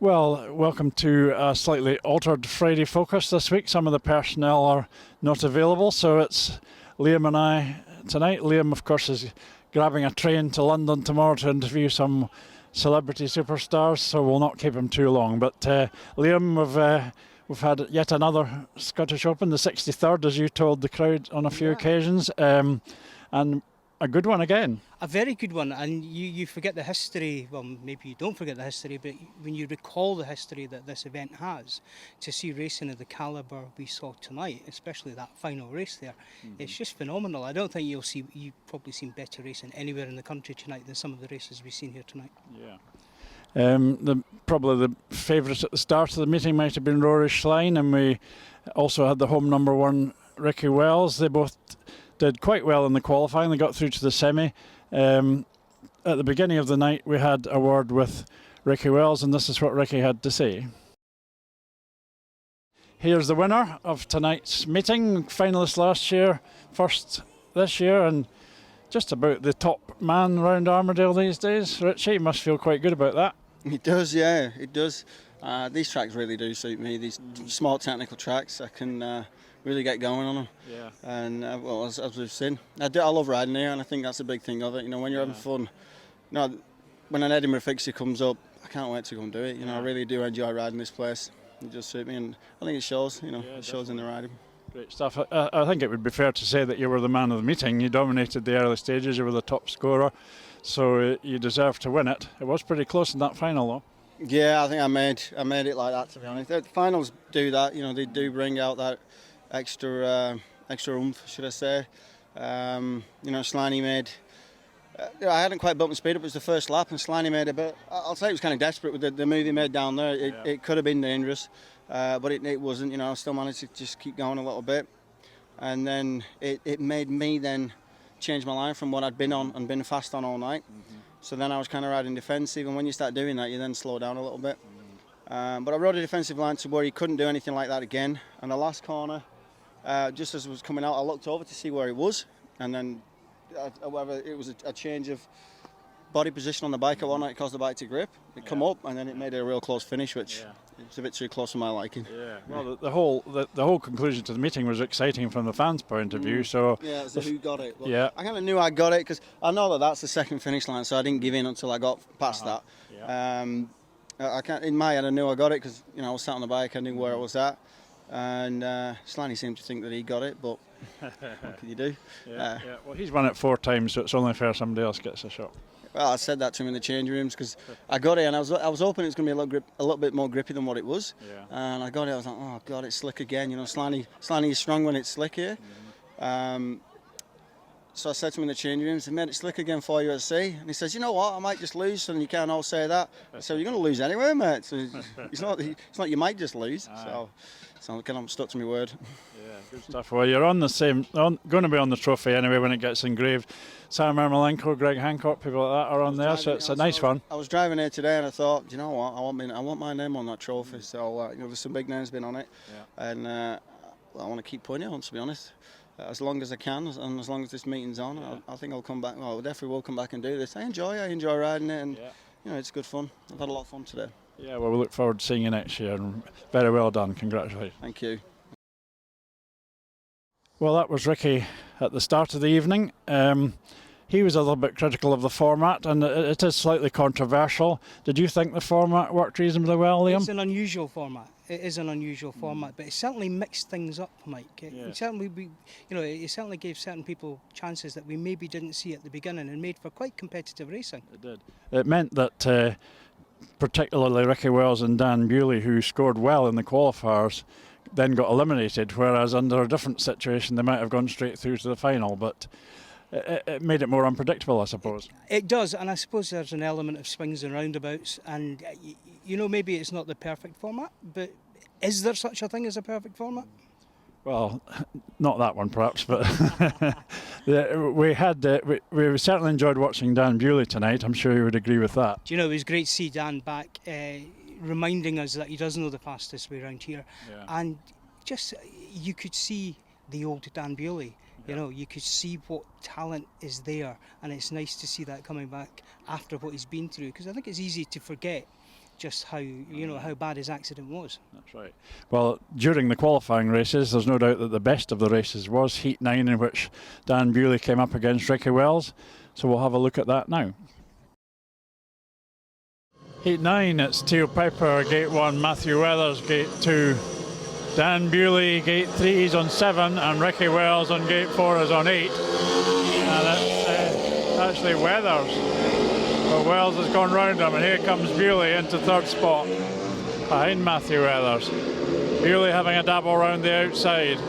Well, welcome to a slightly altered Friday Focus this week. Some of the personnel are not available, so it's Liam and I tonight. Liam, of course, is grabbing a train to London tomorrow to interview some celebrity superstars, so we'll not keep him too long. But Liam, we've had yet another Scottish Open, the 63rd, as you told the crowd on a few occasions, and a good one again. A very good one, and you forget the history, well, maybe you don't forget the history, but when you recall the history that this event has, to see racing of the calibre we saw tonight, especially that final race there, it's just phenomenal. I don't think you've probably seen better racing anywhere in the country tonight than some of the races we've seen here tonight. Yeah. Probably the favourite at the start of the meeting might have been Rory Schlein, and we also had the home number one, Ricky Wells. They both did quite well in the qualifying. They got through to the semi. At the beginning of the night, we had a word with Ricky Wells, and this is what Ricky had to say. Here's the winner of tonight's meeting, finalist last year, first this year, and just about the top man round Armadale these days. Richie, you must feel quite good about that. It does, yeah, it does. These tracks really do suit me. These small technical tracks, I can really get going on them. Yeah. And well, as we've seen, I love riding here, and I think that's a big thing of it. You know, when you're having fun, when an Edinburgh fixture comes up, I can't wait to go and do it. You know, I really do enjoy riding this place. It just suits me, and I think it shows. You know, it shows in the riding. Great stuff. I think it would be fair to say that you were the man of the meeting. You dominated the early stages. You were the top scorer, so you deserved to win it. It was pretty close in that final, though. Yeah, I think I made it like that, to be honest. The finals do that. You know, they do bring out that extra oomph, should I say. You know, Slaney made... I hadn't quite built my speed up. It was the first lap, and Slaney made a bit... I'll say it was kind of desperate with the move he made down there. It could have been dangerous, but it wasn't. You know, I still managed to just keep going a little bit. And then it made me then change my line from what I'd been on and been fast on all night. So then I was kind of riding defensive, and when you start doing that, you then slow down a little bit. But I rode a defensive line to where he couldn't do anything like that again. And the last corner, just as it was coming out, I looked over to see where he was, and then, however, it was a change of body position on the bike. At one night, it caused the bike to grip. It come up, and then it made it a real close finish, which it's a bit too close for my liking. Yeah. Well, the whole conclusion to the meeting was exciting from the fans' point of view. So yeah, so who got it? Well, yeah. I kind of knew I got it because I know that's the second finish line, so I didn't give in until I got past that. Yeah. In my head, I knew I got it because I was sat on the bike, I knew where I was at, and Slaney seemed to think that he got it, but what can you do? Yeah. Well, he's won it 4 times, so it's only fair somebody else gets a shot. Well, I said that to him in the change rooms because I got it, and I was hoping it was going to be a little bit more grippy than what it was. Yeah. And I got it. I was like, oh god, it's slick again. You know, Slaney is strong when it's slick here. So I said to him in the change rooms, "They made it slick again for you at sea." And he says, "You know what? I might just lose, and you can't all say that." I said, "You're going to lose anyway, mate. So it's not you might just lose." So I'm kind of stuck to my word. Yeah, good stuff. Well, you're going to be on the trophy anyway when it gets engraved. Sam Ermolenko, Greg Hancock, people like that are on there, so it's a nice one. I was driving here today and I thought, you know what, I want my name on that trophy. So there's some big names been on it, and I want to keep putting it on, to be honest. As long as I can, and as long as this meeting's on, I think I'll come back. Well, I definitely will come back and do this. I enjoy riding it, and it's good fun. I've had a lot of fun today. Yeah, well, we look forward to seeing you next year, and very well done. Congratulations. Thank you. Well, that was Ricky at the start of the evening. He was a little bit critical of the format, and it is slightly controversial. Did you think the format worked reasonably well, Liam? It's an unusual format. It is an unusual format, but it certainly mixed things up, Mike. It certainly gave certain people chances that we maybe didn't see at the beginning, and made for quite competitive racing. It did. It meant that particularly Ricky Wells and Dan Bewley, who scored well in the qualifiers, then got eliminated, whereas under a different situation they might have gone straight through to the final, but it made it more unpredictable, I suppose. It does, and I suppose there's an element of swings and roundabouts, and maybe it's not the perfect format, but is there such a thing as a perfect format? Well, not that one perhaps, but we certainly enjoyed watching Dan Bewley tonight. I'm sure you would agree with that. Do you know, it was great to see Dan back, reminding us that he does know the fastest way around here, and just you could see the old Dan Bewley. You could see what talent is there, and it's nice to see that coming back after what he's been through, because I think it's easy to forget just how how bad his accident was. That's right. Well, during the qualifying races, there's no doubt that the best of the races was Heat 9, in which Dan Bewley came up against Ricky Wells. So we'll have a look at that now. Heat 9, it's Teal Piper, Gate 1, Matthew Weathers, Gate 2. Dan Bewley, Gate 3 is on 7, and Ricky Wells on Gate 4 is on 8. And it's actually Weathers. But Wells has gone round him, and here comes Bewley into 3rd spot behind Matthew Weathers. Bewley having a dabble round the outside.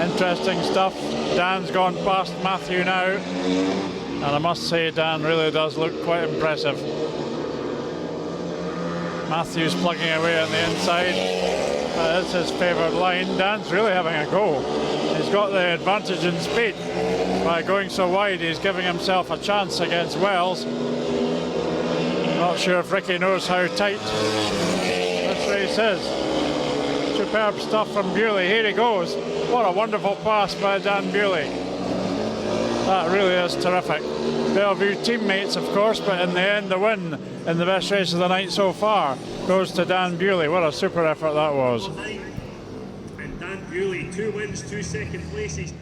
Interesting stuff. Dan's gone past Matthew now, and I must say Dan really does look quite impressive. Matthew's plugging away on the inside. That's his favoured line. Dan's really having a go. He's got the advantage in speed. By going so wide, he's giving himself a chance against Wells. Not sure if Ricky knows how tight this race is. Superb stuff from Bewley. Here he goes. What a wonderful pass by Dan Bewley. That really is terrific. Bellevue teammates, of course, but in the end, the win in the best race of the night so far goes to Dan Bewley. What a super effort that was. And Dan Bewley, 2 wins, 2 second places.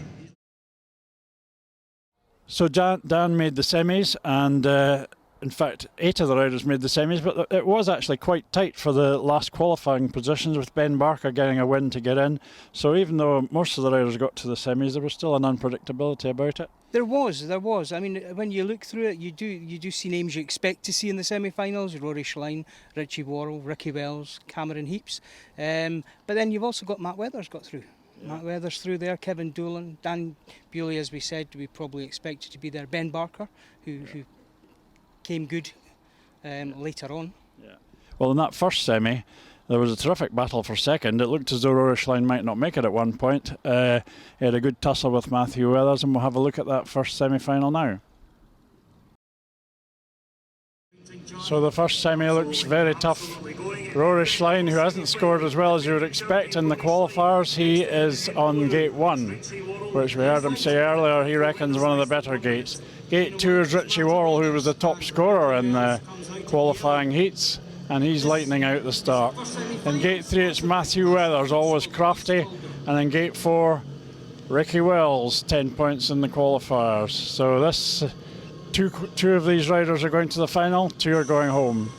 So Dan made the semis, and in fact 8 of the riders made the semis, but it was actually quite tight for the last qualifying positions, with Ben Barker getting a win to get in. So even though most of the riders got to the semis, there was still an unpredictability about it. There was. I mean, when you look through it, you do see names you expect to see in the semi-finals: Rory Schlein, Richie Worrell, Ricky Wells, Cameron Heaps. But then you've also got Matt Weathers got through. Yeah. Matt Weathers through there, Kevin Doolan, Dan Bewley, as we said, we probably expected to be there. Ben Barker, who came good later on. Yeah. Well, in that first semi, there was a terrific battle for second. It looked as though Rory Schlein might not make it at one point. He had a good tussle with Matthew Weathers, and we'll have a look at that first semi-final now. So the first semi looks very tough. Rory Schlein, who hasn't scored as well as you would expect in the qualifiers, he is on Gate 1, which we heard him say earlier he reckons one of the better gates. Gate 2 is Richie Worrell, who was the top scorer in the qualifying heats, and he's lightning out the start. In Gate 3 it's Matthew Weathers, always crafty, and in Gate 4 Ricky Wells, 10 points in the qualifiers. So this two of these riders are going to the final, 2 are going home.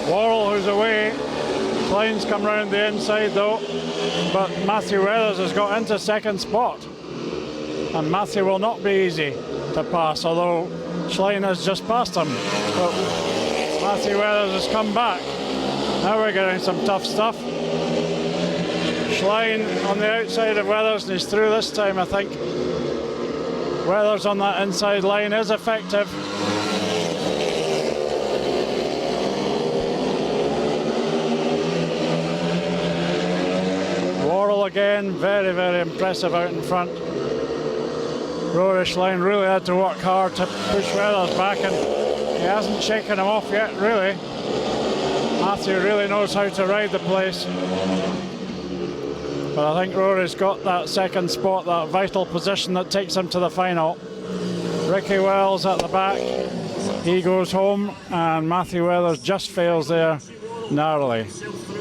Worrell, who's away. Klein's come round the inside though, but Matthew Weathers has got into 2nd spot, and Matthew will not be easy to pass, although Schlein has just passed him. But Matthew Weathers has come back. Now we're getting some tough stuff. Schlein on the outside of Weathers, and he's through this time, I think. Weathers on that inside line is effective. Worrell again, very, very impressive out in front. Rory Schlein really had to work hard to push Weathers back, and he hasn't shaken him off yet, really. Matthew really knows how to ride the place. But I think Rory's got that 2nd spot, that vital position that takes him to the final. Ricky Wells at the back, he goes home, and Matthew Weathers just fails there narrowly.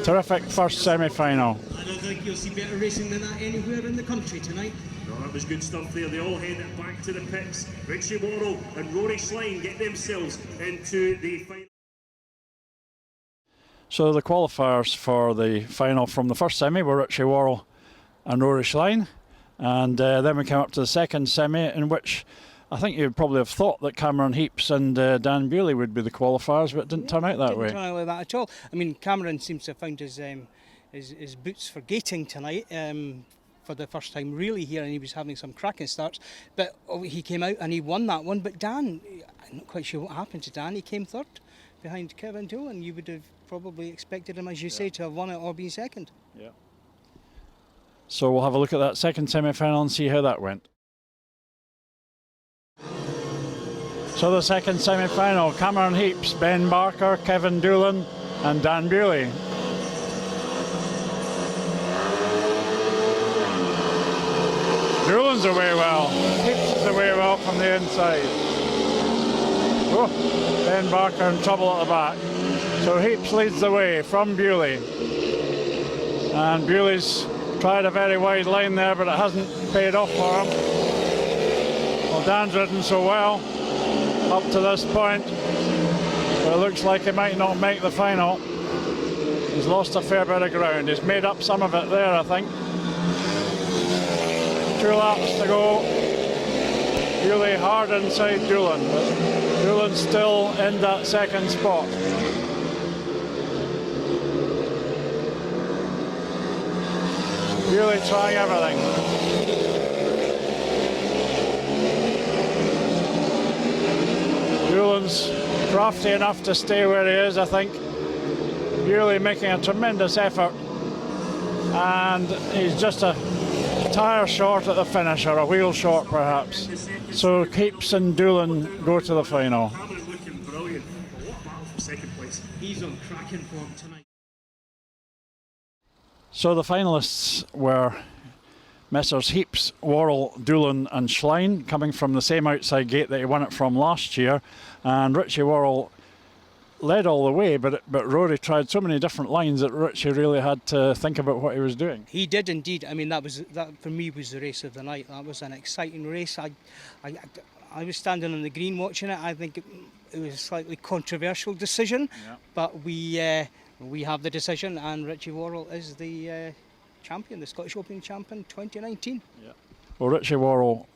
Terrific first semi-final. I don't think you'll see better racing than that anywhere in the country tonight. No, that was good stuff there. They all headed back to the pits. Richie Worrell and Rory Schlein get themselves into the final. So the qualifiers for the final from the first semi were Richie Worrell and Rory Schlein, and then we came up to the 2nd semi, in which I think you'd probably have thought that Cameron Heaps and Dan Bewley would be the qualifiers, but it didn't turn out that way. Didn't turn out like that at all. I mean, Cameron seems to have found his boots for gating tonight for the first time really here, and he was having some cracking starts. But he came out and he won that one. But Dan, I'm not quite sure what happened to Dan. He came 3rd behind Kevin Doolan. You would have probably expected him, as you say, to have won it or been 2nd. Yeah. So we'll have a look at that 2nd semi-final and see how that went. So the second semi-final, Cameron Heaps, Ben Barker, Kevin Doolan and Dan Bewley. Doolan's away well, Heaps is away well from the inside. Oh, Ben Barker in trouble at the back. So Heaps leads the way from Bewley. And Bewley's tried a very wide line there, but it hasn't paid off for him. Well, Dan's ridden so well up to this point, but it looks like he might not make the final. He's lost a fair bit of ground. He's made up some of it there, I think. 2 laps to go. Bewley hard inside Doolan, but Doolan's still in that second spot. Bewley trying everything. Doolan's crafty enough to stay where he is, I think. Bewley making a tremendous effort, and he's just a tyre short at the finish, or a wheel short perhaps. So Heaps and Doolan go to the final. Cameron looking brilliant. What a battle for second place. He's on cracking form tonight. So the finalists were Messrs Heaps, Worrell, Doolan and Schlein, coming from the same outside gate that he won it from last year. And Richie Worrell led all the way, but Rory tried so many different lines that Richie really had to think about what he was doing. He did indeed. I mean, that for me was the race of the night. That was an exciting race. I was standing on the green watching it. I think it was a slightly controversial decision, but we have the decision, and Richie Worrell is the champion, the Scottish Open champion 2019. Yeah. Well, Richie Worrell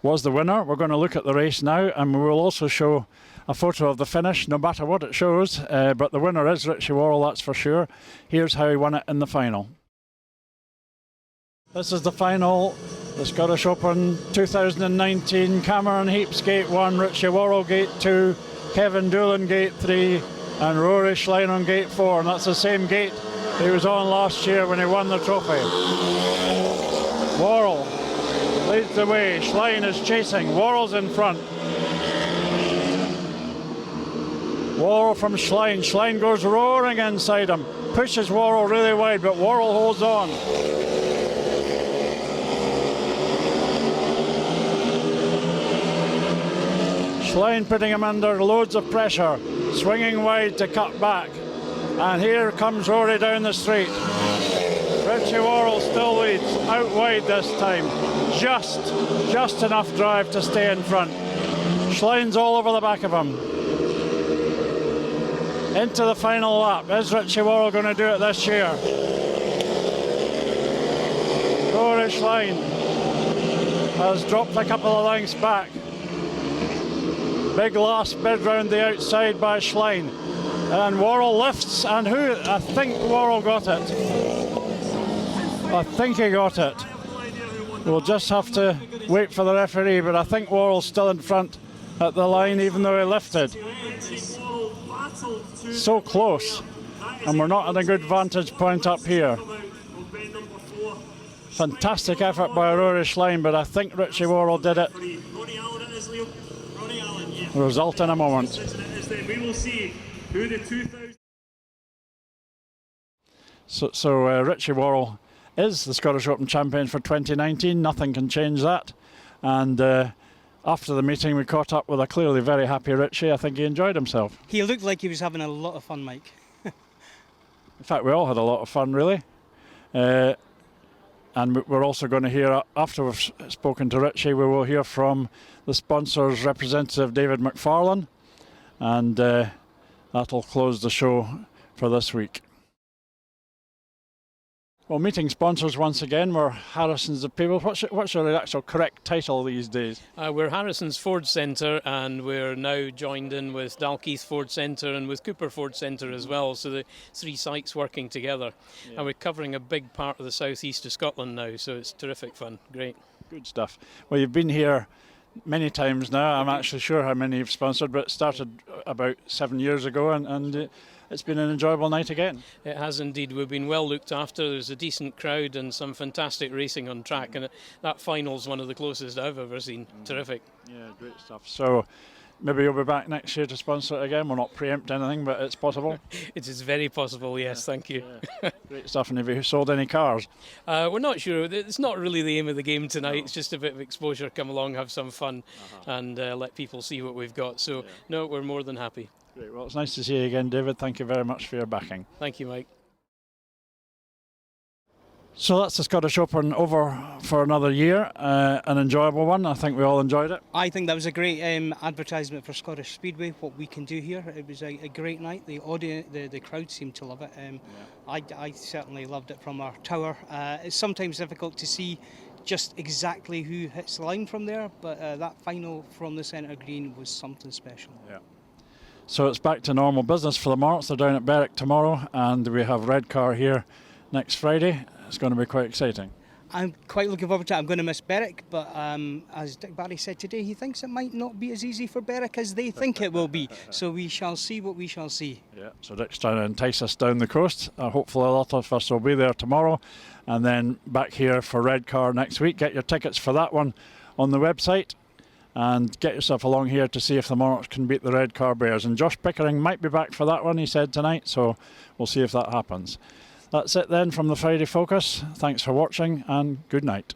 was the winner. We're going to look at the race now, and we will also show a photo of the finish, no matter what it shows, but the winner is Richie Worrell, that's for sure. Here's how he won it in the final. This is the final, the Scottish Open 2019. Cameron Heaps Gate 1, Richie Worrell Gate 2, Kevin Doolan Gate 3 and Rory Schlein on Gate 4, and that's the same gate he was on last year when he won the trophy. Worrell leads the way, Schlein is chasing, Worrell's in front. Worrell from Schlein. Schlein goes roaring inside him, pushes Worrell really wide, but Worrell holds on. Schlein putting him under loads of pressure, swinging wide to cut back. And here comes Rory down the straight. Richie Worrell still leads, out wide this time. Just enough drive to stay in front. Schlein's all over the back of him. Into the final lap. Is Richie Worrell going to do it this year? Rory Schlein has dropped a couple of lengths back. Big last bid round the outside by Schlein. And Worrell lifts, and I think Worrell got it. I think he got it. We'll just have to wait for the referee, but I think Worrell's still in front at the line, even though he lifted. So close, and we're not at a good vantage point up here. Fantastic effort by Rory Schlein, but I think Richie Worrell did it. The result in a moment. We will see who the 2000. So Richie Worrell is the Scottish Open champion for 2019. Nothing can change that. And after the meeting, we caught up with a clearly very happy Richie. I think he enjoyed himself. He looked like he was having a lot of fun, Mike. In fact, we all had a lot of fun, really. And we're also going to hear, after we've spoken to Richie, we will hear from the sponsor's representative, David McFarlane. And that'll close the show for this week. Well, meeting sponsors once again, we're Harrison's of People. What's your actual correct title these days? We're Harrison's Ford Centre, and we're now joined in with Dalkeith Ford Centre and with Cooper Ford Centre as well, so the three sites working together. Yeah. And we're covering a big part of the southeast of Scotland now, so it's terrific fun. Great. Good stuff. Well, you've been here many times now. I'm actually sure how many you've sponsored, but it started about 7 years ago, and it's been an enjoyable night again. It has indeed. We've been well looked after. There's a decent crowd and some fantastic racing on track, and that final's one of the closest I've ever seen. Terrific. Yeah, great stuff. So maybe you'll be back next year to sponsor it again. We'll not preempt anything, but it's possible. It is very possible, yes, thank you. Great stuff. And have you sold any cars? We're not sure. It's not really the aim of the game tonight. It's just a bit of exposure, come along, have some fun, and let people see what we've got. So, no, we're more than happy. Great. Well, it's nice to see you again, David. Thank you very much for your backing. Thank you, Mike. So that's the Scottish Open over for another year, an enjoyable one. I think we all enjoyed it. I think that was a great advertisement for Scottish Speedway, what we can do here. It was a great night. The audience, the crowd seemed to love it. I certainly loved it from our tower. It's sometimes difficult to see just exactly who hits the line from there, but that final from the centre green was something special. Yeah. So it's back to normal business for the Marks. They're down at Berwick tomorrow, and we have Redcar here next Friday. It's going to be quite exciting. I'm quite looking forward to it. I'm going to miss Berwick, but as Dick Barry said today, he thinks it might not be as easy for Berwick as they think it will be. So we shall see what we shall see. Yeah, so Dick's trying to entice us down the coast. Hopefully a lot of us will be there tomorrow, and then back here for Redcar next week. Get your tickets for that one on the website, and get yourself along here to see if the Monarchs can beat the Redcar Bears. And Josh Pickering might be back for that one, he said tonight, so we'll see if that happens. That's it then from the Friday Focus. Thanks for watching and good night.